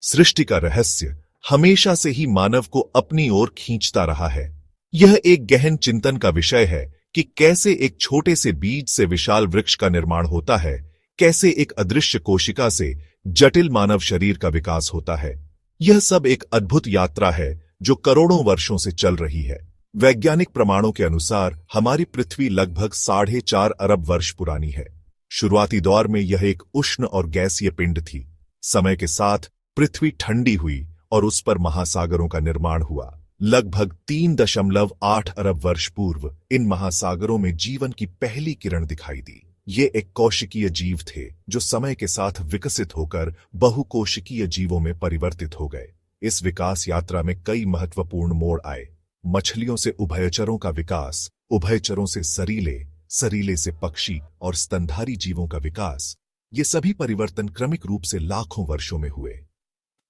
सृष्टि का रहस्य हमेशा से ही मानव को अपनी ओर खींचता रहा है। यह एक गहन चिंतन का विषय है कि कैसे एक छोटे से बीज से विशाल वृक्ष का निर्माण होता है, कैसे एक अदृश्य कोशिका से जटिल मानव शरीर का विकास होता है। यह सब एक अद्भुत यात्रा है जो करोड़ों वर्षों से चल रही है। वैज्ञानिक प्रमाणों के अनुसार हमारी पृथ्वी लगभग 4.5 अरब वर्ष पुरानी है। शुरुआती दौर में यह एक उष्ण और गैसीय पिंड थी। समय के साथ पृथ्वी ठंडी हुई और उस पर महासागरों का निर्माण हुआ। लगभग 3.8 अरब वर्ष पूर्व इन महासागरों में जीवन की पहली किरण दिखाई दी। ये एक कोशिकीय जीव थे जो समय के साथ विकसित होकर बहुकोशिकीय जीवों में परिवर्तित हो गए। इस विकास यात्रा में कई महत्वपूर्ण मोड़ आए। मछलियों से उभयचरों का विकास, उभयचरों से सरीले, सरीले से पक्षी और स्तनधारी जीवों का विकास, ये सभी परिवर्तन क्रमिक रूप से लाखों वर्षों में हुए।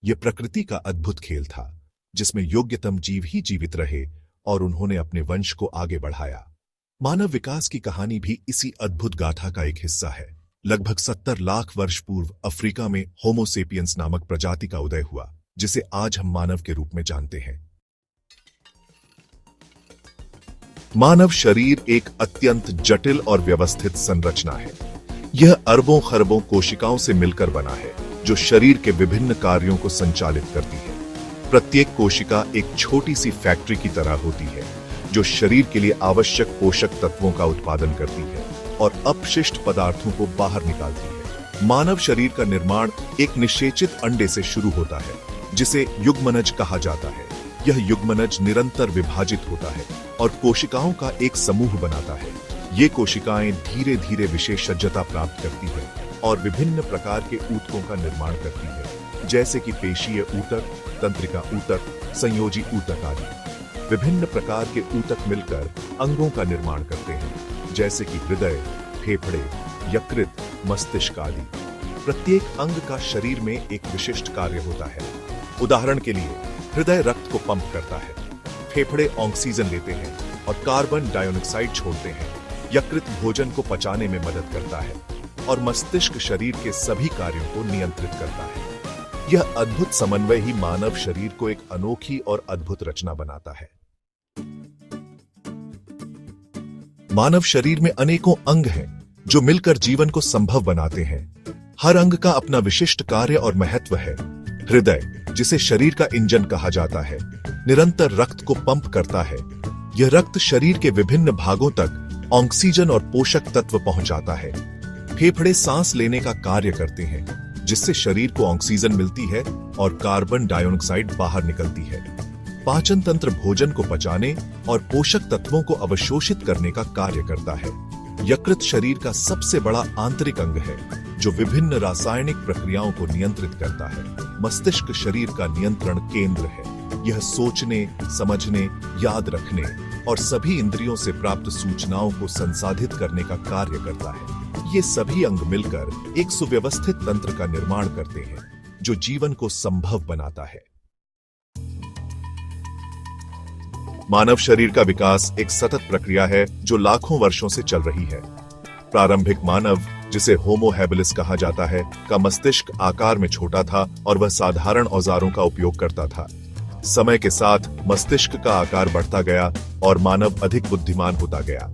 ये प्रकृति का अद्भुत खेल था जिसमें योग्यतम जीव ही जीवित रहे और उन्होंने अपने वंश को आगे बढ़ाया। मानव विकास की कहानी भी इसी अद्भुत गाथा का एक हिस्सा है। लगभग 70 लाख वर्ष पूर्व अफ्रीका में होमो सेपियंस नामक प्रजाति का उदय हुआ, जिसे आज हम मानव के रूप में जानते हैं। मानव शरीर एक अत्यंत जटिल और व्यवस्थित संरचना है। यह अरबों खरबों कोशिकाओं से मिलकर बना है जो शरीर के विभिन्न कार्यों को संचालित करती है। प्रत्येक कोशिका एक छोटी सी फैक्ट्री की तरह होती है जो शरीर के लिए आवश्यक पोषक तत्वों का उत्पादन करती है और अपशिष्ट पदार्थों को बाहर निकालती है। मानव शरीर का निर्माण एक निषेचित अंडे से शुरू होता है जिसे युग्मनज कहा जाता है। यह युग्मनज निरंतर विभाजित होता है और कोशिकाओं का एक समूह बनाता है। ये कोशिकाएं धीरे धीरे विशेषज्ञता प्राप्त करती है और विभिन्न प्रकार के ऊतकों का निर्माण करती है, जैसे कि पेशीय ऊतक, तंत्रिका ऊतक, संयोजी ऊतक आदि। विभिन्न प्रकार के ऊतक मिलकर अंगों का निर्माण करते हैं, जैसे कि हृदय, फेफड़े, यकृत, मस्तिष्क आदि। प्रत्येक अंग का शरीर में एक विशिष्ट कार्य होता है। उदाहरण के लिए हृदय रक्त को पंप करता है, फेफड़े ऑक्सीजन लेते हैं और कार्बन डाइऑक्साइड छोड़ते हैं, यकृत भोजन को पचाने में मदद करता है और मस्तिष्क शरीर के सभी कार्यों को नियंत्रित करता है। यह अद्भुत समन्वय ही मानव शरीर को एक अनोखी और अद्भुत रचना बनाता है। मानव शरीर में अनेकों अंग हैं जो मिलकर जीवन को संभव बनाते हैं। हर अंग का अपना विशिष्ट कार्य और महत्व है। हृदय, जिसे शरीर का इंजन कहा जाता है, निरंतर रक्त को पंप करता है। यह रक्त शरीर के विभिन्न भागों तक ऑक्सीजन और पोषक तत्व पहुंचाता है। फेफड़े सांस लेने का कार्य करते हैं, जिससे शरीर को ऑक्सीजन मिलती है और कार्बन डाइऑक्साइड बाहर निकलती है। पाचन तंत्र भोजन को पचाने और पोषक तत्वों को अवशोषित करने का कार्य करता है। यकृत शरीर का सबसे बड़ा आंतरिक अंग है जो विभिन्न रासायनिक प्रक्रियाओं को नियंत्रित करता है। मस्तिष्क शरीर का नियंत्रण केंद्र है। यह सोचने, समझने, याद रखने और सभी इंद्रियों से प्राप्त सूचनाओं को संसाधित करने का कार्य करता है। ये सभी अंग मिलकर एक सुव्यवस्थित तंत्र का निर्माण करते हैं जो जीवन को संभव बनाता है। मानव शरीर का विकास एक सतत प्रक्रिया है जो लाखों वर्षों से चल रही है। प्रारंभिक मानव, जिसे होमो हैबिलिस कहा जाता है, का मस्तिष्क आकार में छोटा था और वह साधारण औजारों का उपयोग करता था। समय के साथ मस्तिष्क का आकार बढ़ता गया और मानव अधिक बुद्धिमान होता गया।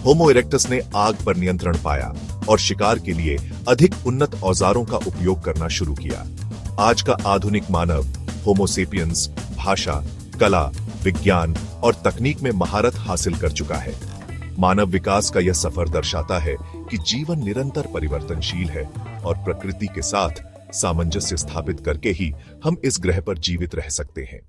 होमो इरेक्टस ने आग पर नियंत्रण पाया और शिकार के लिए अधिक उन्नत औजारों का उपयोग करना शुरू किया। आज का आधुनिक मानव, होमो सेपियंस, भाषा, कला, विज्ञान और तकनीक में महारत हासिल कर चुका है। मानव विकास का यह सफर दर्शाता है कि जीवन निरंतर परिवर्तनशील है और प्रकृति के साथ सामंजस्य स्थापित करके ही हम इस ग्रह पर जीवित रह सकते हैं।